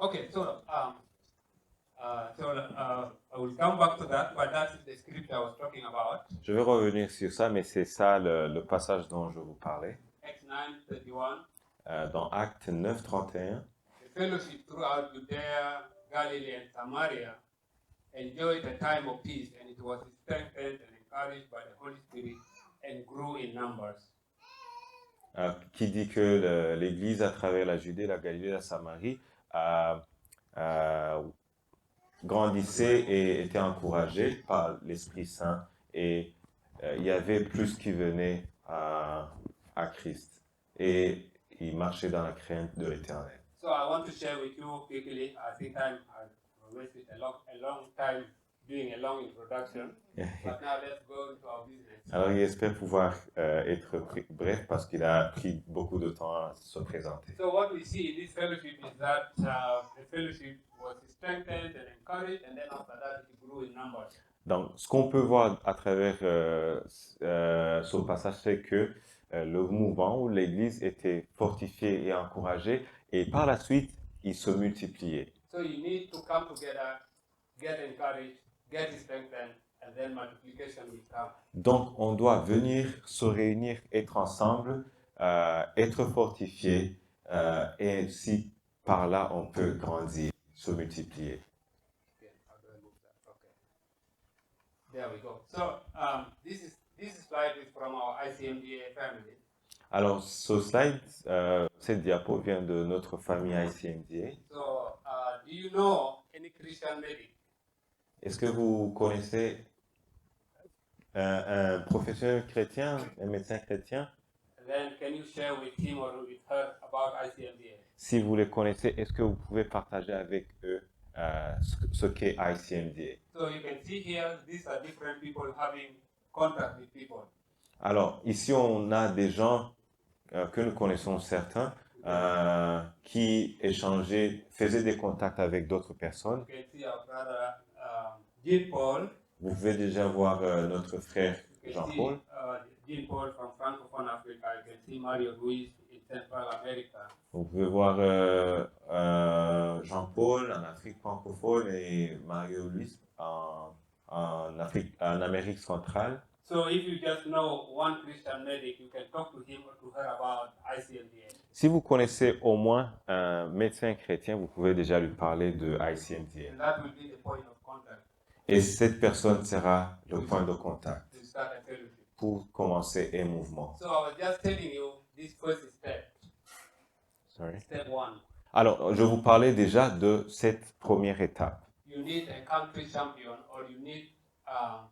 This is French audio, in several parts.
Okay, I will come back to that, but that's the script I was talking about. Je vais revenir sur ça, mais c'est ça le passage dont je vous parlais. Acts 9:31. Dans Actes 9, 31, The fellowship throughout Judea, Galilee, and Samaria enjoyed a time of peace, and it was strengthened and encouraged by the Holy Spirit and grew in numbers. qui dit que l'Église à travers la Judée, la Galilée, la Samarie grandissait et était encouragée par l'Esprit Saint et il y avait plus qui venaient à Christ et ils marchaient dans la crainte de l'Éternel. So I want to share with you quickly. I think I wasted a long time doing a long introduction, but now let's go into our business. Alors, il espère pouvoir être bref parce qu'il a pris beaucoup de temps à se présenter. So what we see in this fellowship is that the fellowship was strengthened and encouraged, and then after that it grew in numbers. Donc, ce qu'on peut voir à travers ce passage, c'est que le mouvement ou l'Église était fortifiée et encouragée, et par la suite, il se multipliait. So you need to come together, get encouraged, get strengthened, and then multiplication will come. Donc, on doit venir se réunir, être ensemble, être fortifié, et ainsi, par là, on peut grandir, se multiplier. Okay, how do I move that? Okay. There we go. So this slide is from our ICMDA family. Alors, ce slide, cette diapo vient de notre famille ICMDA. So do you know any Christian medic? Est-ce que vous connaissez un professionnel chrétien, un médecin chrétien? Then can you share with him or with her about ICMDA? Si vous les connaissez, est-ce que vous pouvez partager avec eux ce qu'est ICMDA? So you can see here, these are different people having contact with people. Alors, ici, on a des gens que nous connaissons certains qui échangeaient, faisaient des contacts avec d'autres personnes. You can see our brother Jean Paul. Vous pouvez déjà voir notre frère You can see Jean-Paul. Jean Paul from Francophone Africa. You can see Mario Ruiz in Central America. Vous pouvez voir Jean-Paul en Afrique francophone et Mario Luis en Amérique centrale. So if you just know one Christian medic, you can talk to him or to her about ICMDA. Si vous connaissez au moins un médecin chrétien, vous pouvez déjà lui parler de ICMDA. And that will be the point of contact Et cette personne sera le point de contact to start a fellowship. pour commencer un mouvement. So I was just telling you this first step, Sorry. step one. Alors, je vous parlais déjà de cette première étape. You need a country champion or you need a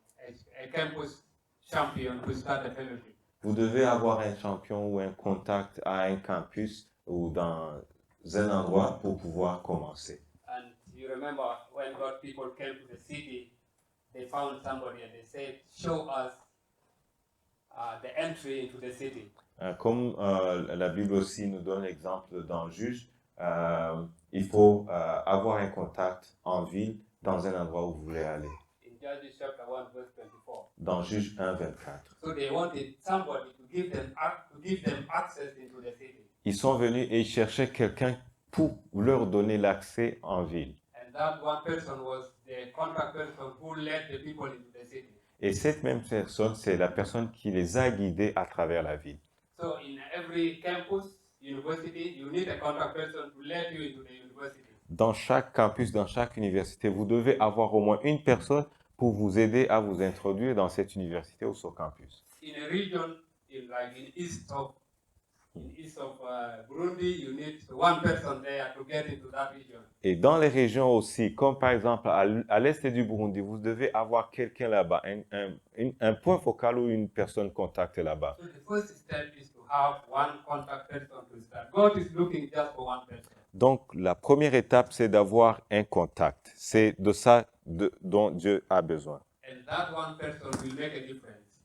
campus champion to start a fellowship. Vous devez avoir un champion ou un contact à un campus ou dans un endroit pour pouvoir commencer. And you remember when God people came to the city, they found somebody and they said, show us the entry into the city. Comme la Bible aussi nous donne l'exemple dans Juge, il faut avoir un contact en ville dans un endroit où vous voulez aller. In Judges chapter 1 verse 24. Dans Juge 1, 24. So they wanted somebody to give them access into the city. Ils sont venus et ils cherchaient quelqu'un pour leur donner l'accès en ville. And that one person was the contact person who led the people into the city. Et cette même personne, c'est la personne qui les a guidés à travers la ville. So in every campus, university, you need a contact person to lead you into the university. Dans chaque campus, dans chaque université, vous devez avoir au moins une personne pour vous aider à vous introduire dans cette université ou ce campus. In a region, like in east of Burundi, you need one person there to get into that region. Et dans les régions aussi, comme par exemple à l'est du Burundi, vous devez avoir quelqu'un là-bas, un point focal ou une personne contact là-bas. So the first step is to have one contact person to start. God is looking just for one person. Donc, la première étape, c'est d'avoir un contact. C'est de ça dont Dieu a besoin. And that one person will make a difference.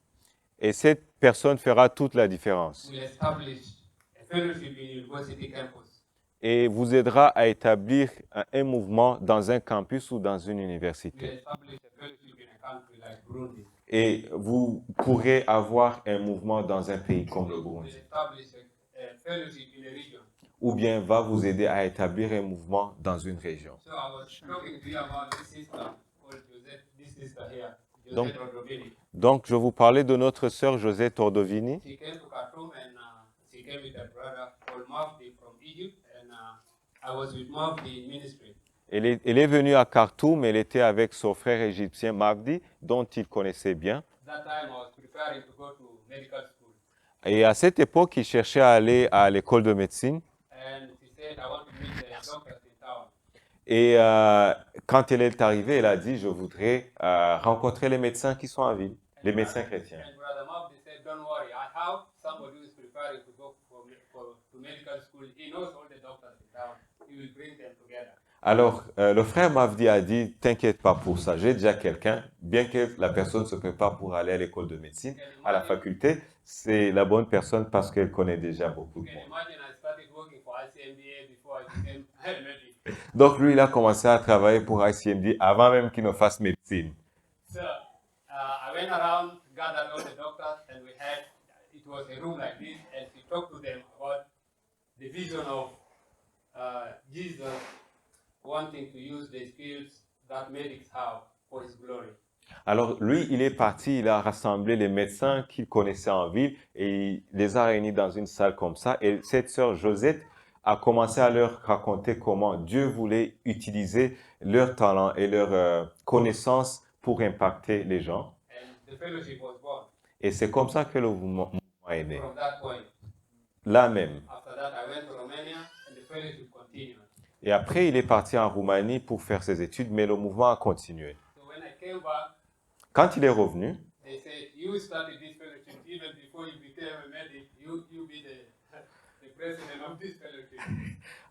Et cette personne fera toute la différence. Will establish a fellowship in university campus. Et vous aidera à établir un mouvement dans un campus ou dans une Will université. establish a fellowship in a country like Burundi. Et vous pourrez avoir un mouvement dans un pays comme le Will Burundi. establish a fellowship in a region. ou bien va vous aider à établir un mouvement dans une région. So I was talking to you about this sister called Josette, this sister here, Donc- Josette Rodovini. Donc, je vous parlais de notre sœur Josette Ordovini. She came to Khartoum and she came with her brother called Mafdi from Egypt, and I was with Mafdi in ministry. Elle est venue à Khartoum, elle était avec son frère égyptien Magdi, dont il connaissait bien. That time I was preparing to go to medical school, Et à cette époque, il cherchait à aller à l'école de médecine. and she said, I want to meet the doctors in town. Et quand elle est arrivée, elle a dit, je voudrais rencontrer les médecins qui sont en ville, les médecins chrétiens. And Brother Mafdi said, don't worry, I have somebody who is preparing to go to medical school. He knows all the doctors in town. He will bring them together. Alors, le frère Mavdi a dit, t'inquiète pas pour ça, j'ai déjà quelqu'un, bien que la personne se prépare pour aller à l'école de médecine, à la faculté, c'est la bonne personne parce qu'elle connaît déjà beaucoup You de can monde. imagine I started working for ICMDA before I became a medic. Donc, lui, il a commencé à travailler pour ICMD avant même qu'il ne fasse médecine. So I went around, gathered all the doctors, and we had, it was a room like this, and we talked to them about the vision of Jesus wanting to use the skills that medics have for his glory. Alors, lui, il est parti, il a rassemblé les médecins qu'il connaissait en ville et il les a réunis dans une salle comme ça. Et cette sœur Josette a commencé à leur raconter comment Dieu voulait utiliser leur talent et leur connaissance pour impacter les gens. And the fellowship was born Et c'est comme ça que le mouvement est né. from that point. Là même. After that, I went to Romania, and the fellowship continued. Et après, il est parti en Roumanie pour faire ses études, mais le mouvement a continué. So when I came back, Quand il est revenu, they said, you started this fellowship even before you became a medic. You be the president of this fellowship.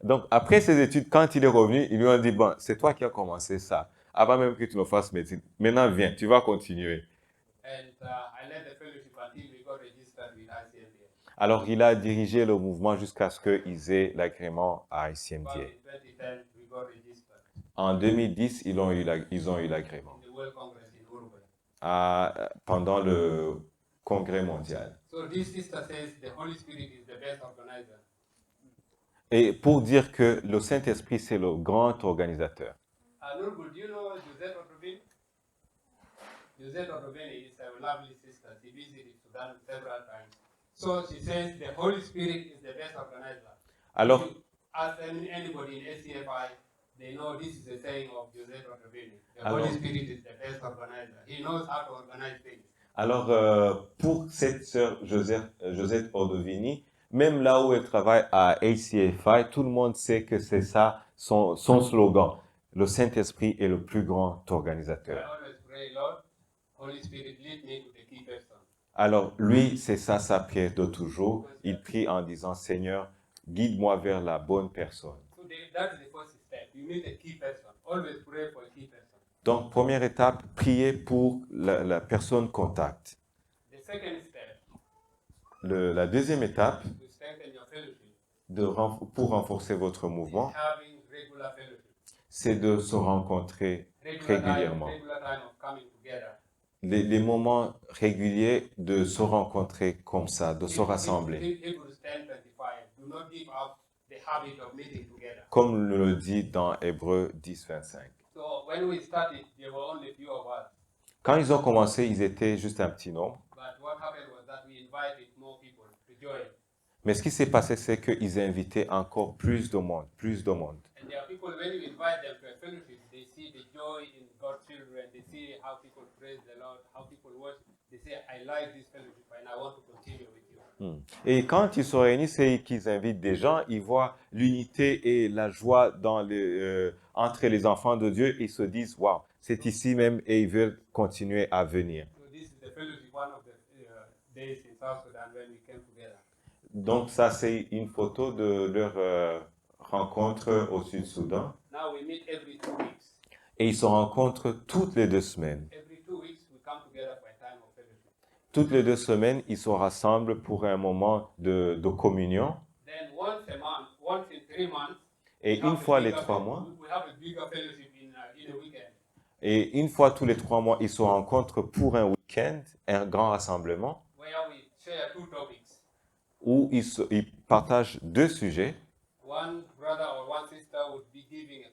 donc après ses études, quand il est revenu, ils lui ont dit, bon, c'est toi qui as commencé ça, avant même que tu ne fasses médecine. Maintenant, viens, tu vas continuer. And I led the fellowship until we got registered with ICMDA. Alors, il a dirigé le mouvement jusqu'à ce qu'ils aient l'agrément à But ICMDA. in 2010, we got registered En 2010, ils ont eu l'agrément in the World Congress in Uruguay. pendant le congrès mondial. So this sister says the Holy Spirit is the best organizer. Et pour dire que le Saint-Esprit, c'est le grand organisateur. Nurgul, do you know Josette Rodovini? Josette Rodovini is a lovely sister. She visited Sudan several times. So she says the Holy Spirit is the best organizer. Alors, If you ask anybody in SCFI, they know this is a saying of Josette Rodovini. The Alors- Holy Spirit is the best organizer. He knows how to organize things. Alors, pour cette sœur Josette Ordovini, même là où elle travaille à ACFI, tout le monde sait que c'est ça son slogan. Le Saint-Esprit est le plus grand I organisateur. always pray, Lord, Holy Spirit, lead me to the key person. Alors, lui, c'est ça sa prière de toujours. Il prie en disant, Seigneur, guide-moi vers la bonne personne. So that's the first step. You need a key person. Always pray for a key person. Donc, première étape, prier pour la personne contact. The second step, La deuxième étape, to strengthen your fellowship, pour renforcer votre is mouvement, having regular fellowship. c'est de se rencontrer régulièrement. Regular time of coming together. Les moments réguliers de se rencontrer comme ça, de se rassembler. Hebrews 10:25. Do not give up the habit of meeting together. Comme le dit dans Hébreux 10, 25. So when we started, there were only few of us. Quand ils ont commencé, ils étaient juste un petit nombre. But what happened was that we invited more people to join. Mais ce qui s'est passé, c'est qu'ils invitaient encore plus de monde, plus de monde. And there are people, when you invite them to a fellowship, they see the joy in God's children. They see how people praise the Lord, how people worship. They say, I like this fellowship and I want to continue with you. Et quand ils se réunissent et qu'ils invitent des gens, ils voient l'unité et la joie entre les enfants de Dieu et ils se disent, waouh, c'est ici même et ils veulent continuer à venir. So this is the fellowship, one of the days in South Sudan when we came together. Donc ça, c'est une photo de leur rencontre au Sud-Soudan. Now we meet every 2 weeks. Et ils se rencontrent toutes les 2 semaines. Every 2 weeks we come together for a time of fellowship. Toutes les 2 semaines, ils se rassemblent pour un moment de communion. Then once a month, once in 3 months, Et we have une a fois les bigger 3 fel- mois, we have a bigger fellowship in a weekend. et une fois tous les 3 mois, ils se rencontrent pour un week-end, un grand rassemblement, Where we share 2 topics. où ils partagent 2 sujets. one brother or one sister would be giving a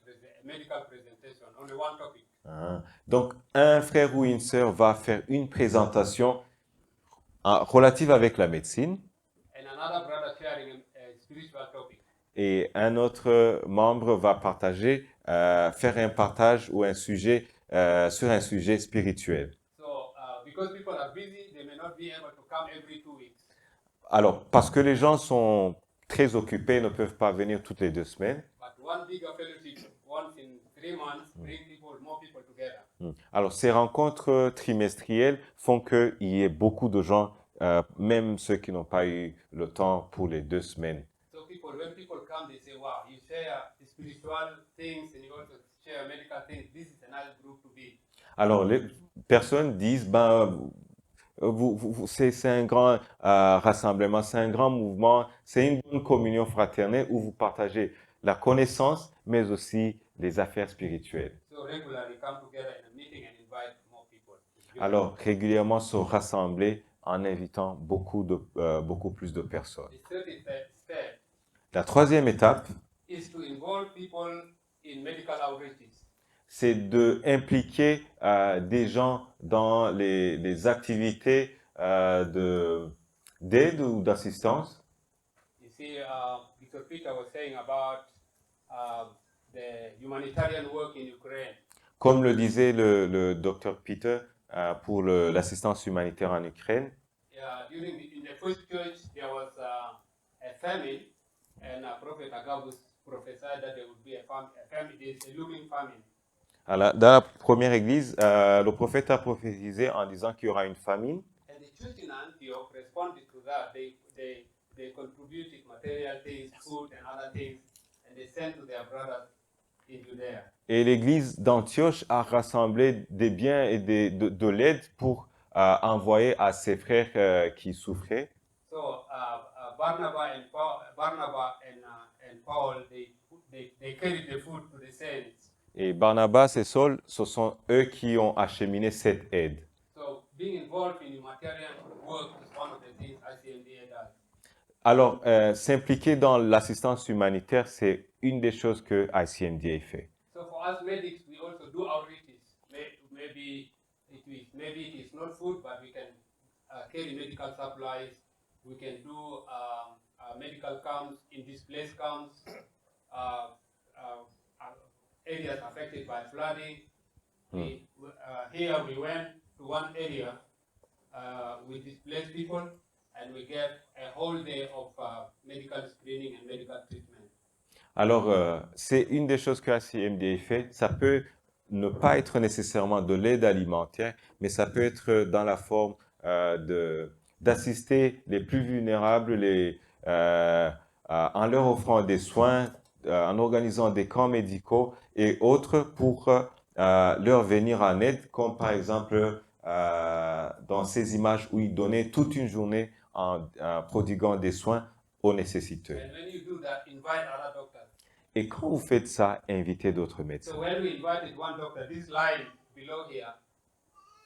medical presentation on one topic. Ah. Donc, un frère ou une sœur va faire une présentation relative avec la médecine And another brother sharing a spiritual topic. et un autre membre va partager, faire un partage ou un sujet sur un sujet spirituel. So, because people are busy, they may not be able to come every 2 weeks. Alors, parce que les gens sont très occupés, ne peuvent pas venir toutes les 2 semaines. But one bigger fellowship once in 3 months bring more people together. Alors, ces rencontres trimestrielles font qu'il y ait beaucoup de gens, même ceux qui n'ont pas eu le temps pour les 2 semaines. So when people come, they say, wow, you share spiritual things and you also share medical things. This is a nice group to be. Alors, les personnes disent, ben, c'est un grand rassemblement, c'est un grand mouvement, c'est une bonne communion fraternelle où vous partagez la connaissance, mais aussi les affaires spirituelles. So regularly come together in a meeting and invite more people. Alors, régulièrement se rassembler en invitant beaucoup plus de personnes. The third step La troisième étape, is to involve people in medical outreaches. c'est d'impliquer des gens dans les activités d'aide ou d'assistance. You see, Dr. Peter was saying about the humanitarian work in Ukraine. Comme le disait le docteur Peter pour l'assistance humanitaire en Ukraine, In the first church, there was a famine, and Prophet Agabus prophesied that there would be a looming famine. dans la première église, le prophète a prophétisé en disant qu'il y aura une famine. And the church in Antioch responded to that. They contributed material things, food and other things, and they sent to their brothers in Judea. Et l'église d'Antioche a rassemblé des biens et de l'aide pour envoyer à ses frères qui souffraient. So Barnabas and Paul, they carried the food to the saints. Et Barnabas et Saul, ce sont eux qui ont acheminé cette aide. So being involved in humanitarian work is one of the things ICMDA does. Alors, s'impliquer dans l'assistance humanitaire, c'est une des choses que ICMDA fait. So for us medics, we also do outreaches. Maybe it is not food, but we can carry medical supplies. We can do medical camps in displaced camps, areas affected by flooding. Here we went to one area with displaced people, and we gave a whole day of medical screening and medical treatment. Alors, c'est une des choses que ICMDA fait. Ça peut ne pas être nécessairement de l'aide alimentaire, mais ça peut être dans la forme d'assister les plus vulnérables en leur offrant des soins, en organisant des camps médicaux et autres pour leur venir en aide, comme par exemple dans ces images où ils donnaient toute une journée en prodiguant des soins aux nécessiteux. And when you do that, invite other doctors. Et quand vous faites ça, invitez d'autres médecins. So when we invited one doctor, this line below here,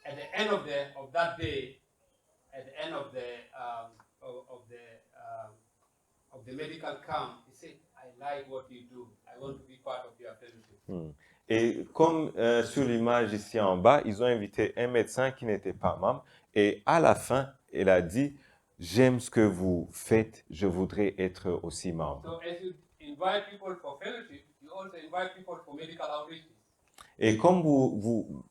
at the end of that day, at the end of the medical camp, he said, "I like what you do. I want to be part of your fellowship." Et comme sur l'image ici en bas, ils ont invité un médecin qui n'était pas membre. Et à la fin, il a dit, j'aime ce que vous faites, je voudrais être aussi membre. So as you invite people for fellowship, you also invite people for medical outreach. Et comme on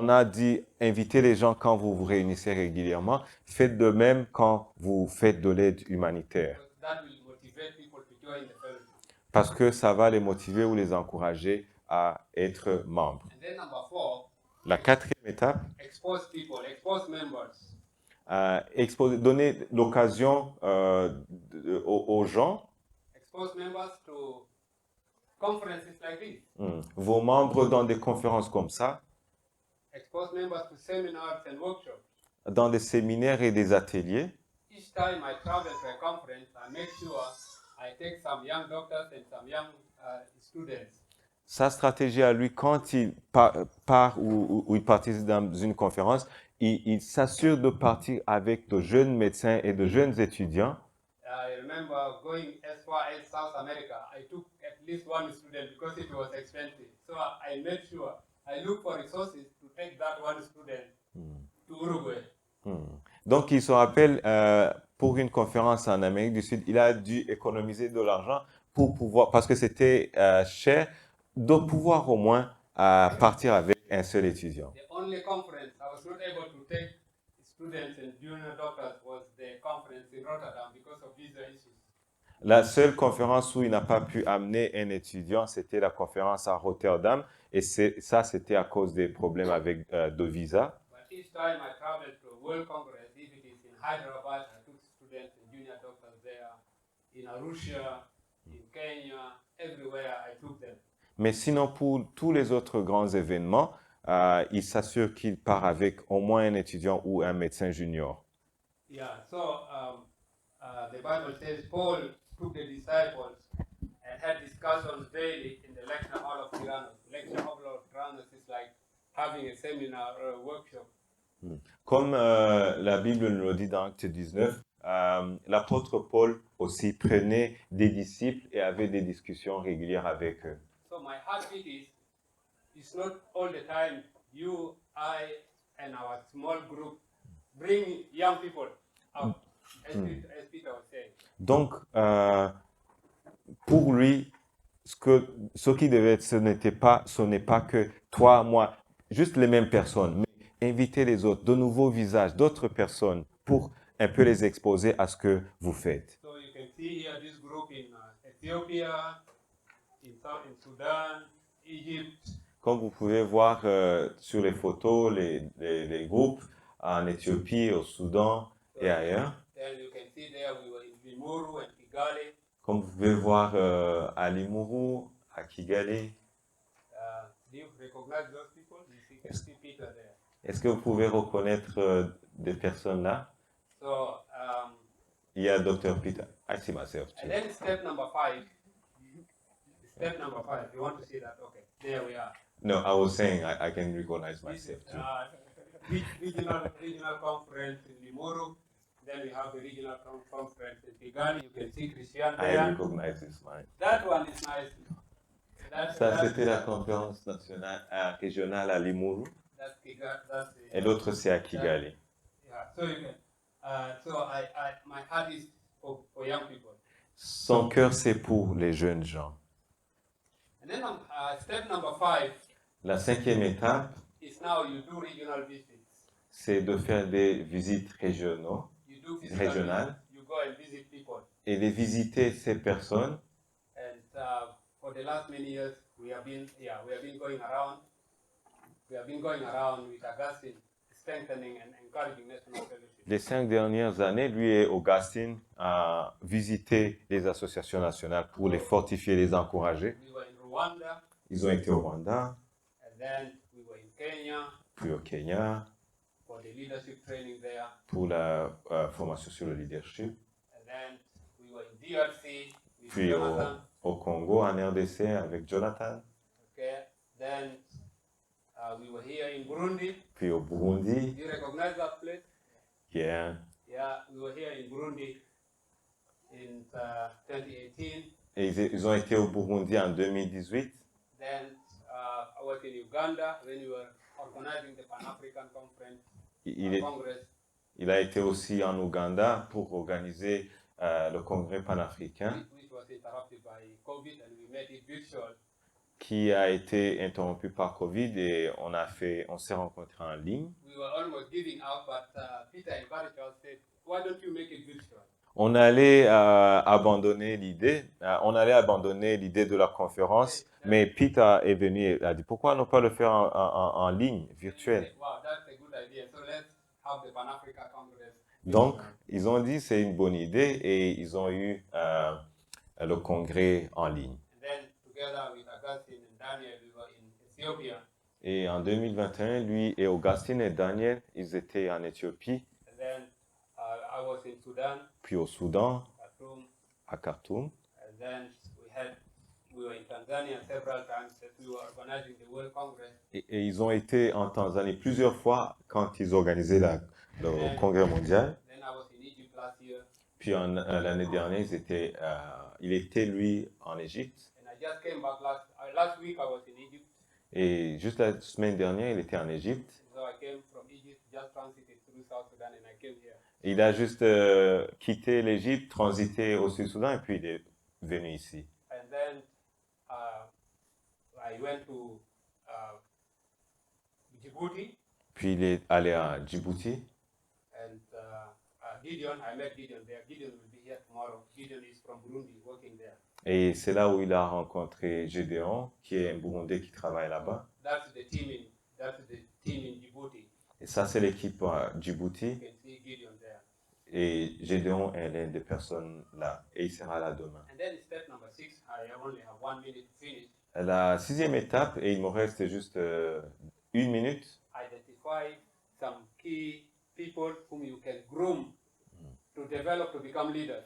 a dit, invitez les gens quand vous vous réunissez régulièrement, faites de même quand vous faites de l'aide humanitaire. That will motivate people to join the fellowship. Parce que ça va les motiver ou les encourager à être membres. And then number 4, La quatrième étape, expose people, expose members. donner l'occasion aux gens, Expose members to conferences like this. vos membres dans des conférences comme ça, Expose members to seminars and workshops. dans des séminaires et des ateliers. Each time I travel to a conference, I make sure I take some young doctors and some young students. Sa stratégie à lui, quand il part ou il participe dans une conférence, il s'assure de partir avec de jeunes médecins et de jeunes étudiants I remember going as far as South America. I took at least one student because it was expensive. So I made sure I looked for resources to take that one student to Uruguay. Donc, il se rappelle, pour une conférence en Amérique du Sud, il a dû économiser de l'argent pour pouvoir, parce que c'était cher, de pouvoir au moins partir avec un seul étudiant. The only conference I was not able to take students and junior doctors was the conference in Rotterdam because of visa issues. La seule conférence où il n'a pas pu amener un étudiant, c'était la conférence à Rotterdam, et ça, c'était à cause des problèmes avec de visa. But each time I traveled to a World Congress, if it is in Hyderabad, I took students and junior doctors there. In Arusha, in Kenya, everywhere I took them. Mais sinon, pour tous les autres grands événements, il s'assure qu'il part avec au moins un étudiant ou un médecin junior. Yeah, so the Bible says Paul took the disciples and had discussions daily in the lecture hall of Tyrannus. Lecture hall of Tyrannus is like having a seminar or a workshop. Comme la Bible nous le dit dans Acte 19, l'apôtre Paul aussi prenait des disciples et avait des discussions régulières avec eux. So my heartbeat is, it's not all the time you, I, and our small group bring young people out, as Peter was saying. Donc, pour lui, ce qui devait être, ce n'est pas que toi, moi, juste les mêmes personnes, mais inviter les autres, de nouveaux visages, d'autres personnes, pour un peu les exposer à ce que vous faites. So you can see here this group in Ethiopia, in Sudan, Egypt. Comme vous pouvez voir sur les photos, les groupes en Éthiopie, au Soudan et ailleurs. Then you can see there we were in Limuru and Kigali. Comme vous pouvez voir à Limuru, à Kigali. Do you recognize those people? You can see Peter there. Est-ce que vous pouvez reconnaître des personnes là? So, Il y a Dr. Peter. I see myself too. and then step number 5. Step number 5. You want to see that? Okay. There we are. No, I was saying I can recognize myself too. Regional conference in Limuru. Then we have the regional conference in Kigali. You can see Christian I there. recognize this man. That one is nice. Ça, c'était la conférence nationale, régionale à Limuru. That's Kigali. That's the, Et l'autre, c'est à Kigali. yeah. So you can. My heart is for young people. Son cœur, c'est pour les jeunes gens. And then step number 5 La 5e étape, is now you do regional visits. c'est de faire des visites régionales You do Régional. You go and visit people. et de visiter ces personnes. And for the last many years, we have been going around. We have been going around with Augustine, strengthening and encouraging national fellowship. Les 5 dernières années, lui et Augustine a visité les associations nationales pour les fortifier, les encourager. We were in Rwanda, Ils ont été au Rwanda, and then we were in Kenya puis au Kenya, for the leadership training there, pour la formation sur le leadership, and then we were in DRC with puis Jonathan. au Congo, en RDC, avec Jonathan, Okay, then we were here in Burundi. puis au Burundi. Do you recognize that place? Yeah. Yeah, we were here in Burundi in 2018. Et ils ont été au Burundi en 2018. Then I was in Uganda when we were organizing the Pan-African Conference, Congress. Il a été aussi en Ouganda pour organiser le congrès panafricain Which was interrupted by COVID and we made it virtual. qui a été interrompu par Covid et on s'est rencontrés en ligne. We were almost giving out, but Peter encouraged us, said, why don't you make it virtual? On allait abandonner l'idée de la conférence, mais Peter est venu et a dit pourquoi ne pas le faire en ligne, virtuel. Said, wow, that's a good idea. So let's have the Pan-Africa Congress. Donc, ils ont dit c'est une bonne idée et ils ont eu le congrès en ligne. And then together with Augustine and Daniel, we were in Ethiopia. Et en 2021, lui et Augustine et Daniel, ils étaient en Éthiopie, And then I was in Sudan, puis au Soudan, Khartoum, à Khartoum. and then we were in Tanzania several times that we were organizing the World Congress. Et ils ont été en Tanzanie plusieurs fois quand ils organisaient le congrès mondial. Then I was in Egypt last year. Puis l'année dernière, il était lui en Égypte. And I just came back last week. I was in Egypt, Et juste la semaine dernière, il était en Égypte. so I came from Egypt, just transited through South Sudan, and I came here. Il a juste quitté l'Égypte, transité au Sud-Soudan, et puis il est venu ici. And then I went to Djibouti, Puis il est allé à Djibouti. and Gideon, I met Gideon there. Gideon will be here tomorrow. Gideon is from Burundi, working there. Et c'est là où il a rencontré Gédéon, qui est un Burundais qui travaille là-bas. That's the team in Djibouti. Et ça, c'est l'équipe à Djibouti. You can see Gideon there. Et Gédéon est l'une des personnes là. Et il sera là demain. And then step number 6, I only have 1 minute to finish. La sixième étape, et il me reste juste 1 minute, Identify some key people whom you can groom to develop to become leaders.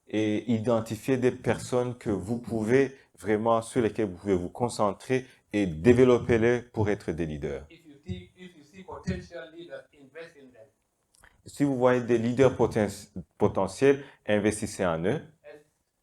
et identifier des personnes que vous pouvez vraiment, sur lesquelles vous pouvez vous concentrer et développer-les pour être des leaders. If you see potential leaders, invest in them. Si vous voyez des leaders potentiels, investissez en eux. As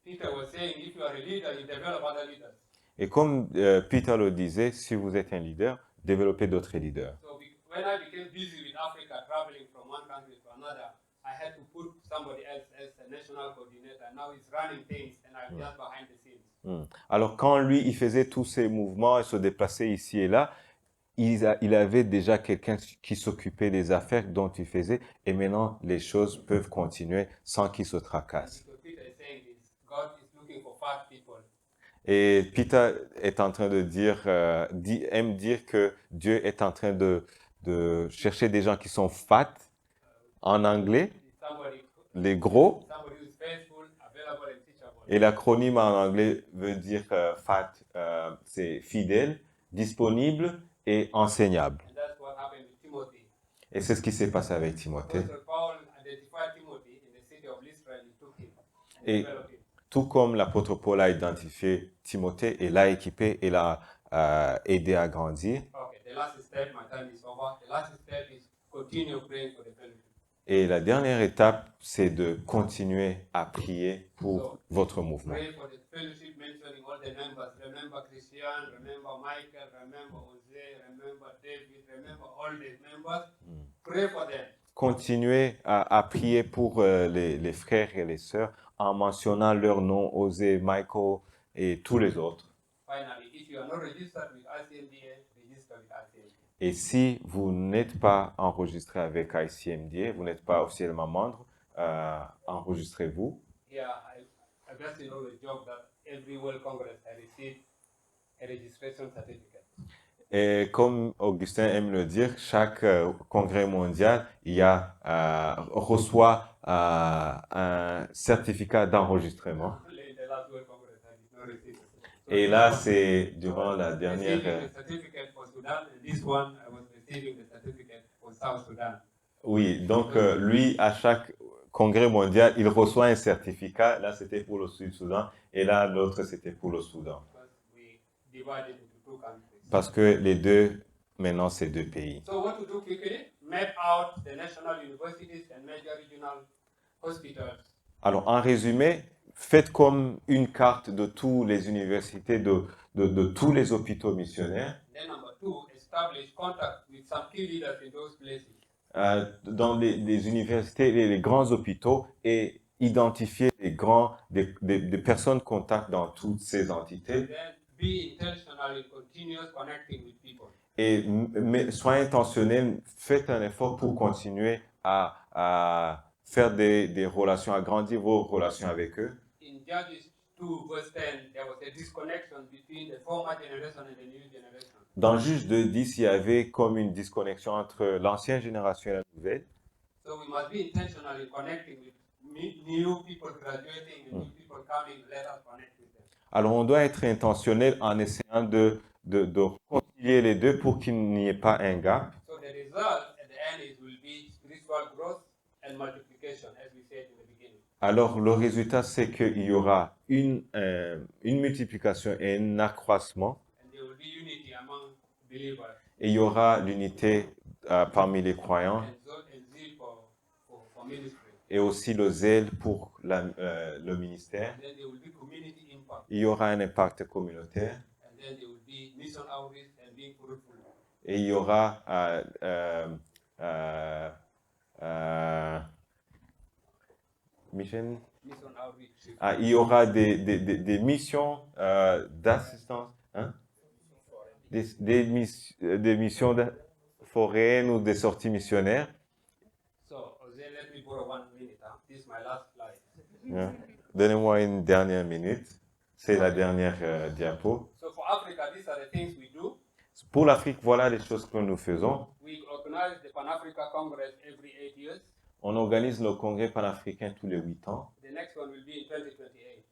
Peter was saying, if you are a leader, you develop other leaders. Et comme Peter le disait, si vous êtes un leader, développez d'autres leaders. So when I became busy with Africa, traveling from one country to another, I had to put somebody else as a national coordinator. Now he's running things, and I'm just behind the scenes. Alors quand lui, il faisait tous ces mouvements et se déplaçait ici et là, il avait déjà quelqu'un qui s'occupait des affaires dont il faisait, et maintenant les choses peuvent continuer sans qu'il se tracasse. Because Peter is saying this, God is looking for fat people. Et Peter est en train de aime dire que Dieu est en train de chercher des gens qui sont fat, en anglais, Somebody les gros, who is faithful, available, and teachable. et l'acronyme en anglais veut dire fat, c'est fidèle, disponible et enseignable. And that's what happened with Timothy. Et c'est ce qui s'est passé avec Timothée. Apostle Paul identified Timothy in the city of Lystra and he took him and Et developed him. tout comme l'apôtre Paul a identifié Timothée et l'a équipé et l'a aidé à grandir. Okay, the last step, my time is over. The last step is continue praying for the fellowship. Et la dernière étape, c'est de continuer à prier pour votre mouvement. Pray for the fellowship, mentioning all the members. Remember Christian, remember Michael, remember Jose, remember David, remember all the members. Pray for them. Continuez à prier pour les frères et les sœurs en mentionnant leurs noms, Osée, Michael et tous les autres. Finally, if you are not registered with ICMDA, register with ICMDA. Et si vous n'êtes pas enregistré avec ICMDA, vous n'êtes pas officiellement membre, enregistrez-vous. Here, I just know the job that every World Congress has received a registration certificate. Et comme Augustin aime le dire, chaque congrès mondial reçoit un certificat d'enregistrement. Only in the last World Congress I did not receive it. So Et là, c'est durant la dernière... receiving the certificate for Sudan, and this one I was receiving the certificate for South Sudan. Oui, donc lui, à chaque congrès mondial, il reçoit un certificat. Là, c'était pour le Sud-Soudan et là, l'autre, c'était pour le Soudan. Because we divided into two countries. Parce que les deux, maintenant, c'est deux pays. So what to do quickly? Map out the national universities and major regional hospitals. Alors, en résumé, faites comme une carte de toutes les universités, de tous les hôpitaux missionnaires. Then number 2, establish contact with some key leaders in those places. Dans les universités et les grands hôpitaux et identifier des personnes contacts dans toutes ces entités. And then be intentional in continuous connecting with people. Mais soyez intentionnels, faites un effort pour continuer à faire des relations, à grandir vos relations avec eux. In Judges 2 verse 10, there was a disconnection between the former generation and the new generation. Dans Juge 2:10, il y avait comme une disconnexion entre l'ancienne génération et la nouvelle. So we must be intentional in connecting with new people graduating and new people coming. Let us connect with them. Alors on doit être intentionnel en essayant de concilier les deux pour qu'il n'y ait pas un gap. So the result at the end will be spiritual growth and multiplication, as we said in the beginning. Alors le résultat, c'est qu'il y aura une multiplication et un accroissement. And there will be unity among believers Et il y aura l'unité parmi les croyants and zeal for ministry. et aussi le zèle pour le ministère. And then there will be community impact. Il y aura un impact communautaire And then there will be mission outreach and being fruitful. et il y aura mission. Mission outreach. Il y aura des missions d'assistance, hein? Des missions foraines ou des sorties missionnaires. So, then let me borrow 1 minute. This is my last slide. Hein? Donnez-moi une dernière minute. C'est la dernière diapo. So, for Africa, these are the things we do. Pour l'Afrique, voilà les choses que nous faisons. We organize the Pan-Africa Congress every 8 years. On organise le congrès panafricain tous les 8 ans. The next one will be in 2028.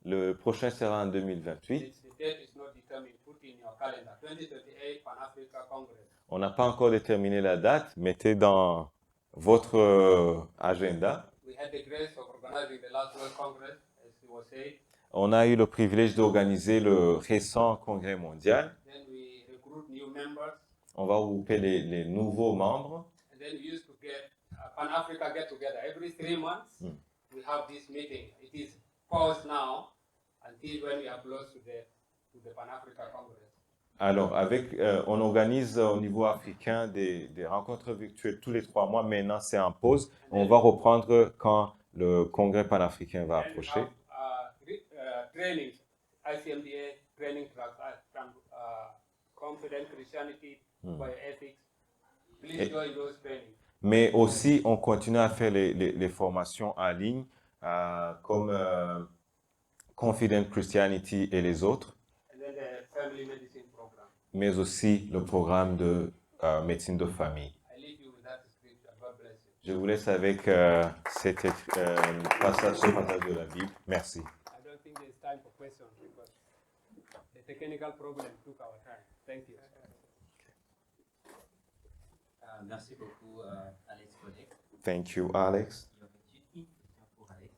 Le prochain sera en 2028. The date is not determined. Put in your calendar. 2028 Pan-Africa Congress. On n'a pas encore déterminé la date. Mettez dans votre agenda. We had the grace of organizing the last World Congress, as it was said. On a eu le privilège d'organiser le récent congrès mondial. Then we recruit new members. On va regrouper les nouveaux membres. And then we used to get Pan-Africa get together every 3 months. We have this meeting. It is paused now until when we are close to the Pan-Africa Congress. Alors, on organise au niveau africain des rencontres virtuelles tous les 3 mois. Maintenant, c'est en pause. On va reprendre quand le congrès panafricain va And we approcher. have trainings, ICMDA training tracks, confident Christianity, bioethics. Please join those trainings. Mais aussi, on continue à faire les formations en ligne comme Confident Christianity et les autres, And then the family medicine program. mais aussi le programme de médecine de famille. I leave you with that scripture. God bless you. Je vous laisse avec ce passage de la Bible. Merci. I don't think there's time for questions because the technical problem took our time. Thank you. Merci beaucoup, Alex Konek. Thank you, Alex. Y aurait-il une question pour Alex?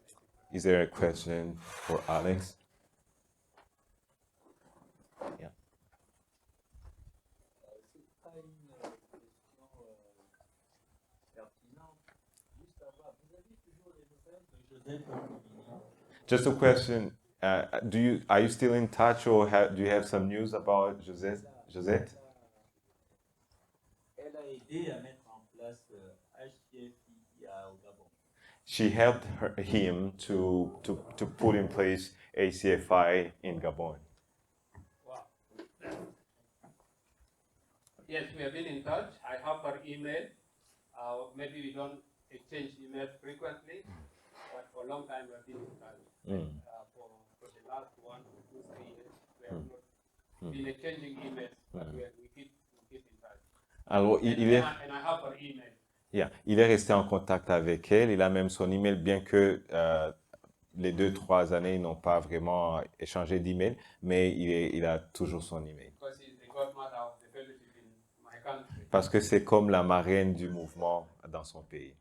Is there a question for Alex? Yeah. C'est pas une question pertinente. Juste savoir, vous avez toujours les nouvelles de Joseph Okoumini? Just a question. Are you still in touch or do you have some news about Josette? Elle a aidé à mettre en place HCFI au Gabon. She helped him to put in place ACFI in Gabon. Wow. Yes, we have been in touch. I have her email. Maybe we don't exchange email frequently, but for a long time we have been in touch. For the last 1 to 2, 3 years, we have not been exchanging emails, but we keep in touch. Alors, And I have her email. il est resté en contact avec elle. Il a même son email, bien que les 2-3 années, ils n'ont pas vraiment échangé d'email, mais il a toujours son email. Because he's the godmother of the fellowship in my country. Parce que c'est comme la marraine du mouvement dans son pays.